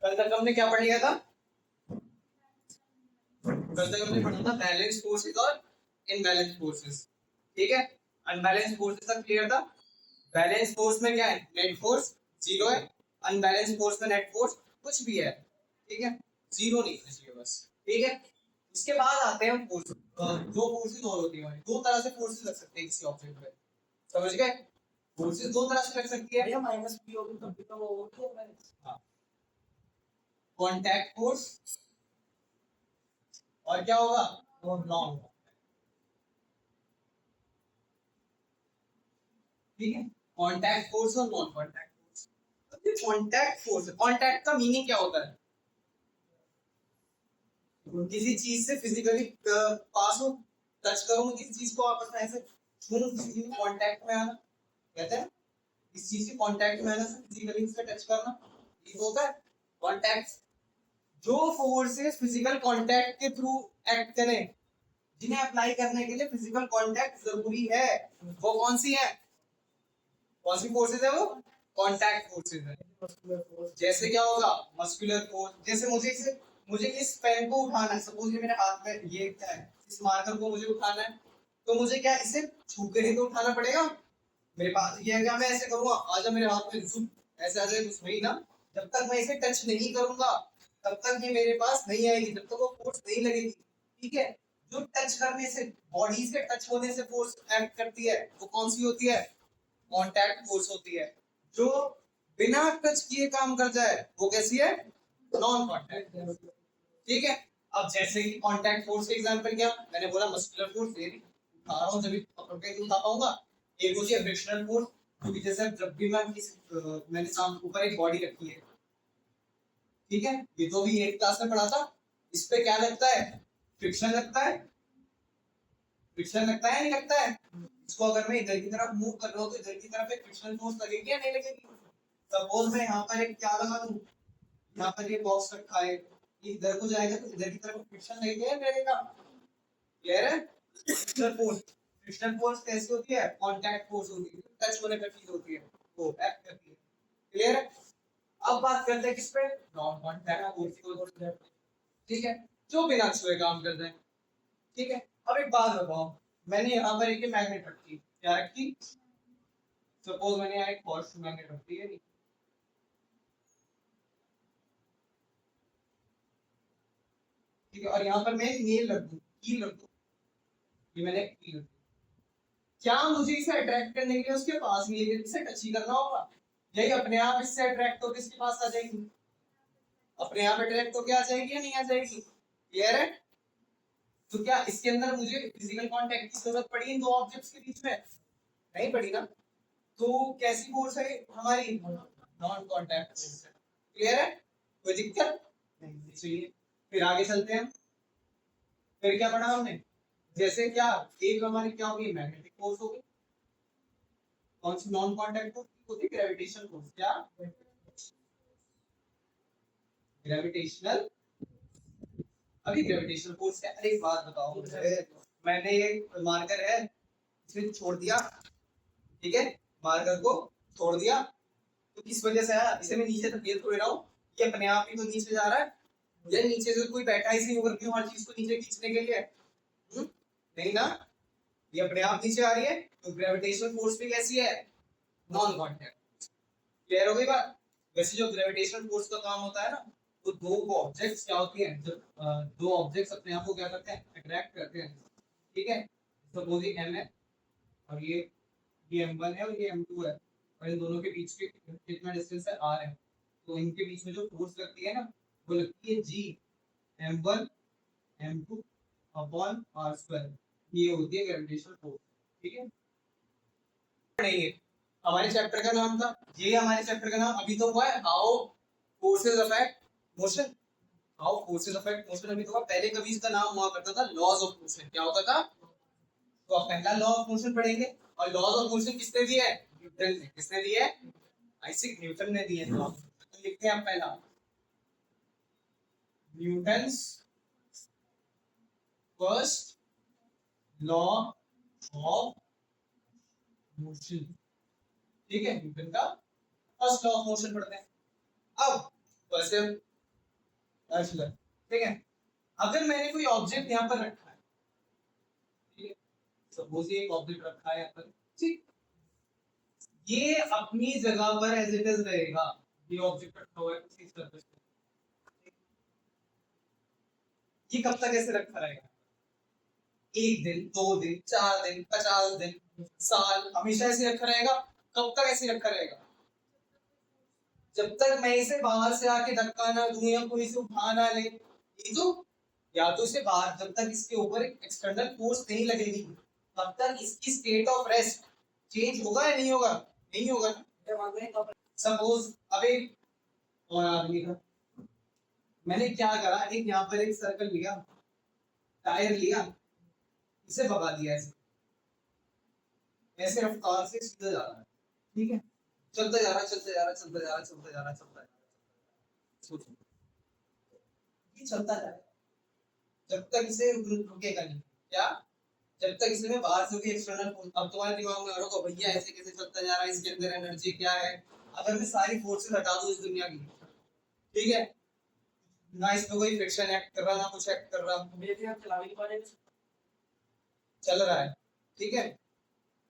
कल तक हमने क्या पढ़ लिया था? कल तक हमने पढ़ा था बैलेंस फोर्सेस और इनबैलेंस फोर्सेस। ठीक है, अनबैलेंस फोर्सेस तक क्लियर था। बैलेंस फोर्स में क्या है? नेट फोर्स जीरो है। अनबैलेंस फोर्स में नेट फोर्स कुछ भी है, ठीक है, जीरो नहीं होना चाहिए बस। ठीक है, उसके बाद आते हैं फोर्स। दो फोर्सेस और होती है, दो तरह से फोर्सेस लग सकते हैं किसी ऑब्जेक्ट पे, समझ गए? फोर्सेस दो तरह से लग सकती है। माइनस पी होगी तब भी तो वो हाँ, कॉन्टैक्ट फोर्स और क्या होगा? नॉन। ठीक है, कॉन्टैक्ट फोर्स और non contact force. Contact force, contact का मीनिंग क्या होता है? किसी चीज से फिजिकली पास हो, टच करो किसी चीज को, आपस में ऐसे छूनो, किसी के कांटेक्ट में आना, कहते हैं इस चीज के कांटेक्ट में आना, फिजिकली उससे टच करना, ये होता है कांटेक्ट। जो फोर्सेस फिजिकल कांटेक्ट के थ्रू एक्ट करें, जिन्हें अप्लाई करने के लिए फिजिकल कांटेक्ट जरूरी है, वो कौन सी है? कौन सी फोर्सेस है वो? कांटेक्ट फोर्सेस है। जैसे क्या होगा? Muscular force. जैसे मुझे इस पेन को उठाना है, सपोज ये मेरे हाथ में, ये क्या है, इस मार्कर को मुझे उठाना है, तो मुझे क्या इसे छू कर ही तो उठाना पड़ेगा? मेरे पास ये है, क्या मैं ऐसे करूंगा आजा मेरे हाथ में जुम, ऐसे आ जाए नहीं ना। जब तक मैं इसे टच नहीं करूंगा तब तक ये मेरे पास नहीं आएगी, जब तक वो फोर्स नहीं लगेगी। ठीक है, जो टच करने से, बॉडी से टच होने से फोर्स एक्ट करती है, वो कौन सी होती है? कांटेक्ट फोर्स होती है। जो बिना टच किए काम कर जाए वो कैसी है? Non contact. ठीक है, अब जैसे कि कांटेक्ट फोर्स के एग्जांपल क्या मैंने बोला? मस्कुलर फोर्स, ये उठा रहा हूं जब पकड़ के उठा पाऊंगा। एक होती है फ्रिक्शनल फोर्स, क्योंकि जैसे जब भी मैं मैंने सामने ऊपर एक बॉडी रखी है, ठीक है, ये तो भी एक क्लास में पढ़ा था, इस पे क्या लगता है? फ्रिक्शन लगता है। फ्रिक्शन लगता है नहीं लगता है? इसको अगर मैं इधर की तरफ मूव कर रहा हूँ तो इधर की तरफ एक फ्रिक्शनल फोर्स लगेगी या नहीं लगेगी? सपोज मैं यहाँ पर एक क्या लगा दूं, यहाँ पर ये बॉक्स रखा है, ये इधर को जाएगा तो इधर की तरफ फ्रिक्शन लगेगा या नहीं लगेगा? क्लियर है? फ्रिक्शनल फोर्स, फ्रिक्शनल फोर्स कैसी होती है? कांटेक्ट फोर्स होती है, टच होने पर चीज होती है, वो एक्ट करती है। क्लियर है? अब बात करते हैं किस पे? Non contact force. ठीक है, जो बिना छुए काम करते हैं। ठीक है, अब एक बात बताओ, मैंने यहाँ पर एक मैग्नेट रखी, क्या रखी? सपोज मैंने यहाँ एक हॉर्स मैग्नेट रखी है, ठीक है, और यहाँ पर मैं एक नील रख दूँ, कील रख दूँ, ये मैंने एक कील रख दी। क्या मुझे इसे अट्रैक्ट करने के लिए उसके पास भी इसे टच ही करना होगा? यही अपने आप इससे अट्रैक्ट होकर इसके पास आ जाएगी? अपने आप अट्रैक्ट होकर आ जाएगी या नहीं आ जाएगी? क्लियर है? तो क्या इसके अंदर मुझे फिजिकल कांटेक्ट की जरूरत पड़ी इन दो ऑब्जेक्ट्स के बीच में? नहीं पड़ी ना। तो कैसी फोर्स है हमारी? नॉन कांटेक्ट फोर्स है। क्लियर है? कोई दिक्कत नहीं चाहिए। फिर आगे चलते हैं। फिर क्या पढ़ा हमने? जैसे क्या, एक हमारी क्या होगी? मैग्नेटिक फोर्स होगी। कौन सी नॉन कांटेक्ट फोर्स होती? Gravitational force. क्या? ग्रेविटेशनल। अभी ग्रेविटेशनल फोर्स क्या? अरे एक बात बताओ मुझे, मैंने एक मार्कर है, इसमें छोड़ दिया, ठीक है, मार्कर को छोड़ दिया, तो किस वजह से आया? इसे मैं नीचे तक भेज तो रहा हूँ, ये अपने आप ही तो नीचे जा रहा है, या नीचे से कोई बैठा है इसी ऊपर क्यों हर चीज को नीचे खींचने के लिए? नहीं ना, ये अपने आप नीचे आ रही है, तो ग्रेविटेशनल फोर्स भी कैसी है? Non contact. क्लियर हो गई बात? वैसे जो ग्रेविटेशनल फोर्स का काम होता है ना, तो दो ऑब्जेक्ट्स क्या होती हैं, जब दो ऑब्जेक्ट्स अपने आप को क्या करते हैं? अट्रैक्ट करते हैं। ठीक है, सपोज ये m है और ये m1 है और ये m2 है, और इन दोनों के बीच के कितना डिस्टेंस है? r है। तो इनके बीच में जो फोर्स लगती है ना, वो लगती है g m1 m2 upon r square, ये होती है ग्रेविटेशनल फोर्स। ठीक है, नहीं है हमारे चैप्टर का नाम था, ये हमारे चैप्टर का नाम अभी तो हुआ है how forces affect motion. How forces affect motion अभी तो हुआ, पहले कभी इसका नाम हुआ करता था लॉज ऑफ मोशन। क्या होता था? तो अब पहला लॉ ऑफ मोशन पढ़ेंगे, और लॉज ऑफ मोशन किसने दिया है? न्यूटन ने। किसने दिया है? आइजैक न्यूटन ने दिए हैं। तो लिखते हैं आप पहला, Newton's first law of motion. ठीक है, न्यूटन का फर्स्ट लॉ ऑफ मोशन पढ़ते हैं। अब वैसे अच्छा ठीक है, अगर मैंने कोई ऑब्जेक्ट यहाँ पर रखा है, ठीक है, सपोज ये एक ऑब्जेक्ट रखा है यहाँ पर, ठीक, ये अपनी जगह पर एज इट इज रहेगा, ये ऑब्जेक्ट रखा हुआ है किसी सरफेस पे, ये कब तक ऐसे रखा रहेगा? एक दिन, 2 दिन, 4 दिन, 50 दिन, साल, हमेशा ऐसे रखा रहेगा। कब तक ऐसे रखा रहेगा? जब तक मैं इसे बाहर से आके धक्का ना दूं या कोई इसे उठा ना ले, ये तो, या तो इसे बाहर, जब तक इसके ऊपर एक एक्सटर्नल फोर्स नहीं लगेगी तब तक इसकी स्टेट ऑफ रेस्ट चेंज होगा या नहीं होगा? नहीं होगा ना। सपोज अब एक और आदमी का, मैंने क्या करा, एक यहाँ पर एक सर्कल लिया, टायर लिया, इसे भगा दिया ऐसे, ऐसे रफ्तार से सीधा जा रहा है, ठीक है, चलता जा रहा है, चलता जा रहा है, चलता जा रहा है, चलता जा रहा है, चलता जा रहा है, सोचो, ये चलता जाएगा जब तक इसे रुकेगा नहीं। क्या? जब तक इसमें बाहर से कोई एक्सटर्नल फोर्स, अब तुम्हारे दिमाग में रुको भैया ऐसे कैसे चलता जा रहा है, इसके अंदर एनर्जी क्या है? अगर मैं सारी फोर्सेस हटा दूं इस दुनिया की, ठीक है, ना इसमें कोई फ्रिक्शन एक्ट कर रहा, ना कुछ एक्ट कर रहा, चल रहा है, ठीक है,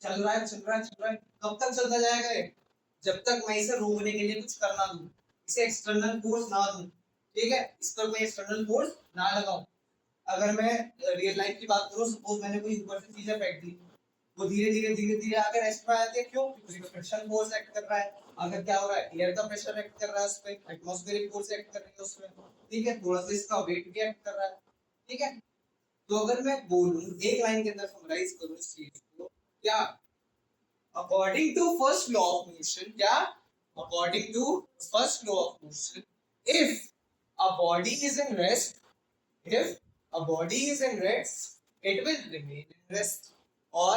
चल रहा है, चल रहा है, चल रहा है, कब तक चलता जाएगा ये? जब तक मैं इसे रोकने के लिए कुछ करना दूं, इसे एक्सटर्नल फोर्स ना दूं, ठीक है, इस पर कोई एक्सटर्नल फोर्स ना लगाऊं। अगर मैं रियल लाइफ की बात करूं, सपोज मैंने कोई ऊपर से चीजें फेंक दी, वो धीरे धीरे धीरे धीरे आकर रेस्ट में आते हैं, क्यों? क्योंकि फ्रिक्शन फोर्स एक्ट कर रहा है। अगर क्या हो रहा है, एयर का प्रेशर एक्ट कर रहा है उस पे, एटमॉस्फेरिक फोर्स एक्ट कर रही है उसमें, ठीक है, थोड़ा सा इसका वेट भी एक्ट कर रहा है, ठीक है। तो अगर मैं बोलूं, एक लाइन के अंदर समराइज करूं इस चीज को, क्या according to first law of motion, क्या according to first law of motion, if a body is in rest, if a body is in rest, it will remain in rest. Or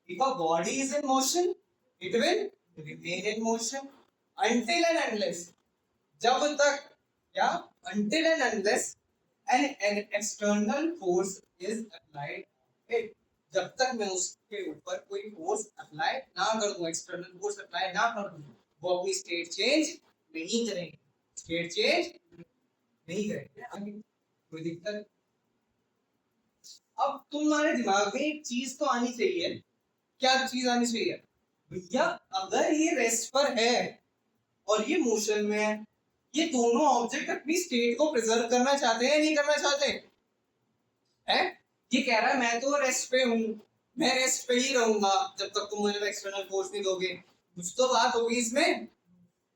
if a body is in motion, it will remain in motion until and unless, जब तक, क्या, until and unless an external force is applied it, जब तक मैं उसके ऊपर कोई force apply ना कर दूं, एक्सटर्नल फोर्स अप्लाई ना कर दूं, वो अपनी स्टेट चेंज नहीं करेंगे, स्टेट चेंज नहीं करेंगे। कोई दिक्कत? अब तुम्हारे दिमाग में एक चीज तो आनी चाहिए, क्या चीज आनी चाहिए भैया? अगर ये रेस्ट पर है और ये मोशन में है, ये दोनों ऑब्जेक्ट अपनी स्टेट को प्रिजर्व करना चाहते हैं या नहीं करना चाहते हैं? ये कह रहा है मैं तो रेस्ट पे हूँ, मैं रेस्ट पे ही रहूंगा जब तक तुम मुझे एक्सटर्नल फोर्स नहीं दोगे, कुछ तो बात होगी इसमें।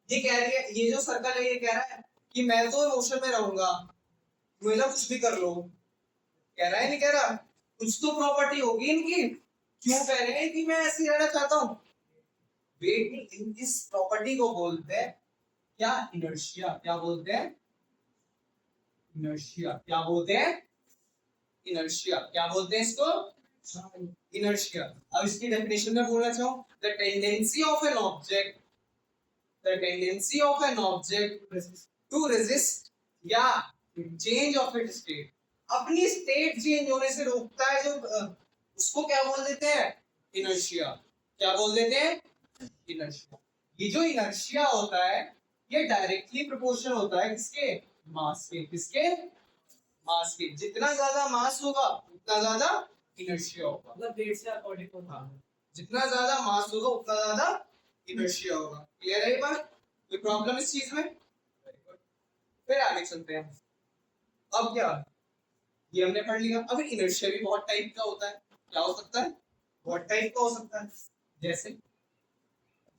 ये कह रही है, ये जो सर्कल है ये कह रहा है कि मैं तो मोशन में रहूंगा, मुझे ना कुछ भी कर लो, कह रहा है नहीं कह रहा? कुछ तो प्रॉपर्टी होगी इनकी, क्यों कह रहे हैं कि मैं ऐसे रहना चाहता हूँ? वेट, इस प्रॉपर्टी को बोलते हैं क्या? इनर्शिया। क्या बोलते हैं? इनर्शिया। क्या बोलते हैं? इनर्शिया। क्या बोलते हैं इसको? इनर्शिया। अब इसकी डेफिनेशन में बोलना चाहूँ, the tendency of an object, the tendency of an object to resist या चेंज ऑफ इट्स स्टेट, अपनी स्टेट चेंज होने से रोकता है जो, उसको क्या बोल देते हैं? इनर्शिया। क्या बोल देते हैं? इनर्शिया। ये जो इनर्शिया होता है ये डायरेक्टली प्रोपोर्शनल होता है किसके? मास के। किसके? मास के। जितना ज्यादा मास होगा उतना ज्यादा इनर्शिया होगा, मतलब वेट से अकॉर्डिंग होगा, जितना ज्यादा मास होगा उतना ज्यादा इनर्शिया होगा। क्लियर है ये बात? कोई प्रॉब्लम इस चीज में? फिर आगे चलते हैं। अब क्या, ये हमने पढ़ लिया। अब इनर्शिया भी बहुत टाइप का होता है। क्या हो सकता है? बहुत टाइप का हो सकता है। जैसे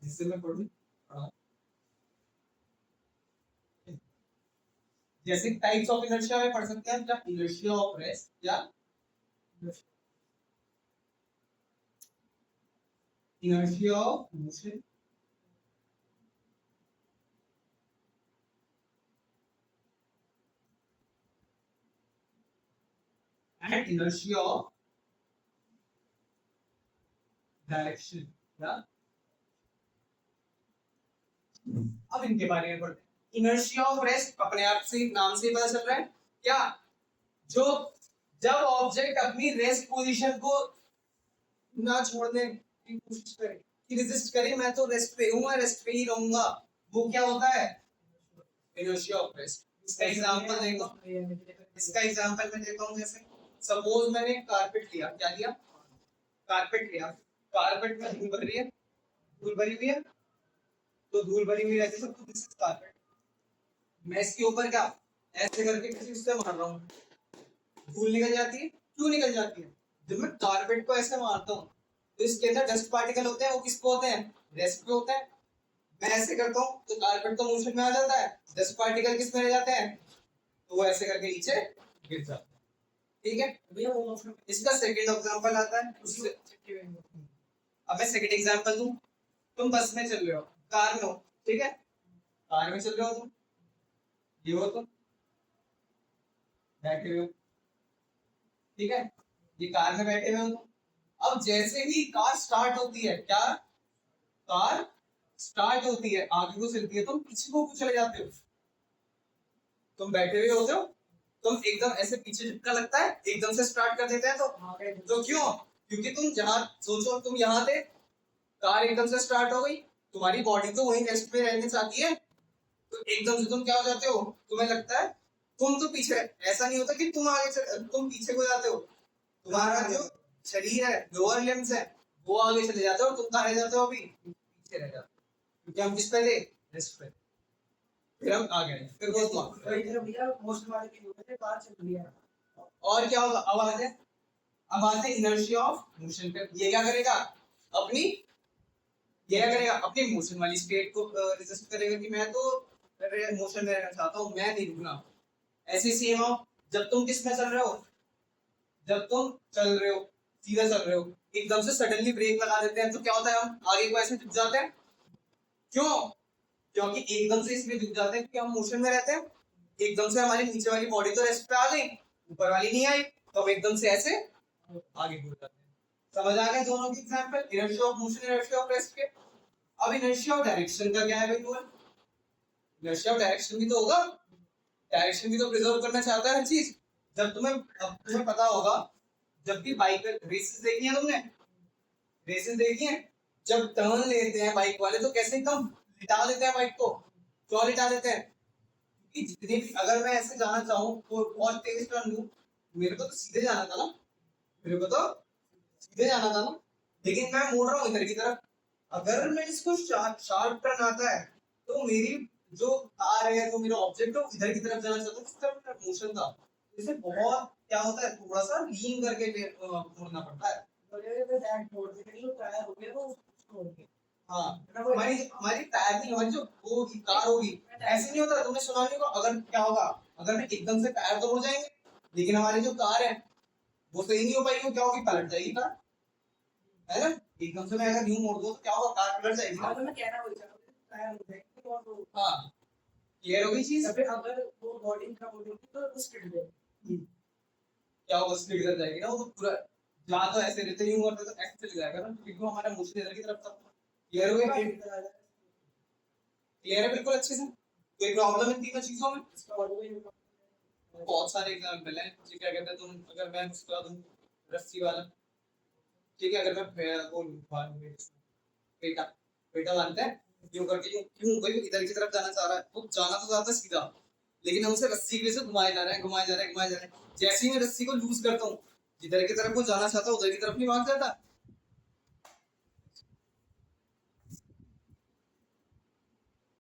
जिससे मैं पढ़ूं, जैसे टाइप्स ऑफ इनर्शिया में पढ़ सकते हैं, क्या इनर्शिया ऑफ रेस्ट, क्या inertia of motion, and inertia of direction. क्या? अब इनके बारे में पढ़ते हैं। इनर्शिया ऑफ रेस्ट अपने आप से, नाम से पता चल रहा है क्या, जो जब ऑब्जेक्ट अपनी रेस्ट पोजीशन को ना छोड़ने की कोशिश करे, कि रेजिस्ट करे, मैं तो रेस्ट पे हूं, मैं रेस्ट पे ही रहूंगा, वो क्या होता है? Inertia of rest. इसका एग्जांपल देखो, इसका एग्जांपल मैं देता हूँ। जैसे सपोज मैंने कारपेट लिया, क्या लिया, कारपेट लिया, कारपेट में धूल भरी है, धूल भरी हुई है, तो धूल भरी हुई रहती है तो दिस इज कारपेट। मैं इसके ऊपर क्या ऐसे करके किसी से मार रहा हूँ, धूल निकल जाती है। क्यों निकल जाती है? जब मैं कारपेट को ऐसे मारता हूँ तो इसके अंदर डस्ट पार्टिकल होते हैं, वो किस पे होते हैं, रेस्ट पे होते हैं। मैं ऐसे करता हूँ तो कारपेट तो मोशन में आ जाता है, डस्ट पार्टिकल किस में रह जाते हैं, तो वो ऐसे करके नीचे गिर जाता है। ठीक है, इसका सेकंड एग्जांपल आता है उससे। अब मैं सेकंड एग्जांपल दूं, तुम बस में चल रहे हो, कार में हो, ठीक है, कार में चल रहे हो तुम, ये हो तुम बैठे हुए हो, ठीक है, ये कार में बैठे हुए हो तुम। अब जैसे ही कार स्टार्ट होती है, क्या कार स्टार्ट होती है, आगे को चलती है, तुम पीछे को चले जाते हो। तुम बैठे हुए होते हो, तुम एकदम ऐसे पीछे झटका लगता है, एकदम से स्टार्ट कर देते हैं, तो क्यों? क्योंकि तुम जहां सोचो, तुम यहाँ थे, कार एकदम से स्टार्ट हो गई, तुम्हारी बॉडी तो वहीं रेस्ट पे रहने चाहती है, तो एकदम से तुम क्या हो जाते हो, तुम्हें लगता है तुम तो पीछे। ऐसा नहीं होता कि तुम तुम पीछे को जाते हो, तुम्हारा जो शरीर है, लोअर लिम्स है, वो आगे चले जाते हो, तुम कहाँ रह जाते हो, अभी पीछे रह जाते हो, क्योंकि हम किस पे थे, रेस्ट पे। फिर हम आ गए, फिर और क्या होगा, अब आते हैं, अब आते हैं इनर्शिया ऑफ मोशन पे। ये क्या करेगा, अपनी ये क्या करेगा, अपनी मोशन वाली स्टेट को रेजिस्ट करेगा कि मैं तो मोशन में रहना चाहता हूँ, मैं नहीं रुकना। ऐसे सेम हो, जब तुम किस में चल रहे हो, जब तुम चल रहे हो, सीधा चल रहे हो, एकदम से सडनली ब्रेक लगा देते हैं, तो क्या होता है, हम आगे को ऐसे झुक जाते हैं। क्यों? क्योंकि एकदम से इसलिए झुक जाते हैं कि हम मोशन में रहते हैं, एकदम से हमारी नीचे वाली बॉडी तो रेस्ट पे आ गई, ऊपर वाली नहीं आई, तो हम एकदम से ऐसे आगे बढ़ जाते हैं। समझ आ गए दोनों के example, inertia of motion, inertia of rest के। अब इनर्शिया ऑफ डायरेक्शन का क्या है भाई? इनर्शिया ऑफ डायरेक्शन भी तो होगा, डायरेक्शन भी तो प्रिजर्व करना चाहता है हर चीज। जब तुम्हें पता होगा, जब भी बाइक रेसेस देखी है तुमने, रेसेस देखी है, जब टर्न लेते हैं बाइक वाले तो कैसे एकदम लिटा देते हैं बाइक को। क्यों लिटा देते हैं? कि जितनी भी, अगर मैं ऐसे जाना चाहूँ तो और तेज टर्न लूं, मेरे को तो सीधे जाना था ना, मेरे को तो सीधे जाना था ना, लेकिन मैं मोड़ रहा हूँ इधर की तरफ। अगर मैं इसको शार्प टर्न आता है तो मेरी जो कार है, जो मेरा ऑब्जेक्ट है, इधर की तरफ जाना चाहता हूँ, किस तरफ मोशन था, इसे बहुत क्या होता है, थोड़ा सा लीन करके मोड़ना पड़ता है। हाँ, हमारी टायर नहीं, हमारी जो वो होगी, कार होगी, ऐसे नहीं होता, तुमने सुना नहीं होगा, अगर क्या होगा, अगर मैं एकदम से टायर तो हो जाएंगे, लेकिन हमारी जो कार है वो सही नहीं हो पाएगी, वो क्या होगी, पलट जाएगी कार, है ना। एकदम से मैं अगर न्यू मोड़ दूं तो क्या होगा, कार पलट जाएगी। हाँ, तो मैं कह रहा हूँ टायर हो जाएगी। हाँ, क्लियर हो गई चीज। अगर वो बॉडी का होगी तो स्पीड दे, क्या होगा, स्पीड कर जाएगी ना, वो तो पूरा जहाँ तो ऐसे रहते ही करते तो ऐसे चले जाएगा ना, क्योंकि वो हमारा मोशन इधर की तरफ था। क्लियर हो गया? क्लियर है बिल्कुल अच्छे से? कोई प्रॉब्लम है तीनों चीजों में? बहुत सारे एग्जांपल हैं। ठीक है, कहते हैं तुम, अगर मैं उसका दूं रस्सी वाला, ठीक है, अगर मैं वो पेटा पेटा बांधते हैं, क्यों करके, क्यों कोई इधर की तरफ जाना चाह रहा है, वो जाना तो चाहता है सीधा, लेकिन हम उसे रस्सी की वजह से घुमाए जा रहे हैं, घुमाए जा रहे हैं, घुमाए जा रहे हैं। जैसे ही मैं रस्सी को लूज करता हूँ, जिधर की तरफ वो जाना चाहता है उधर की तरफ नहीं भाग जाता,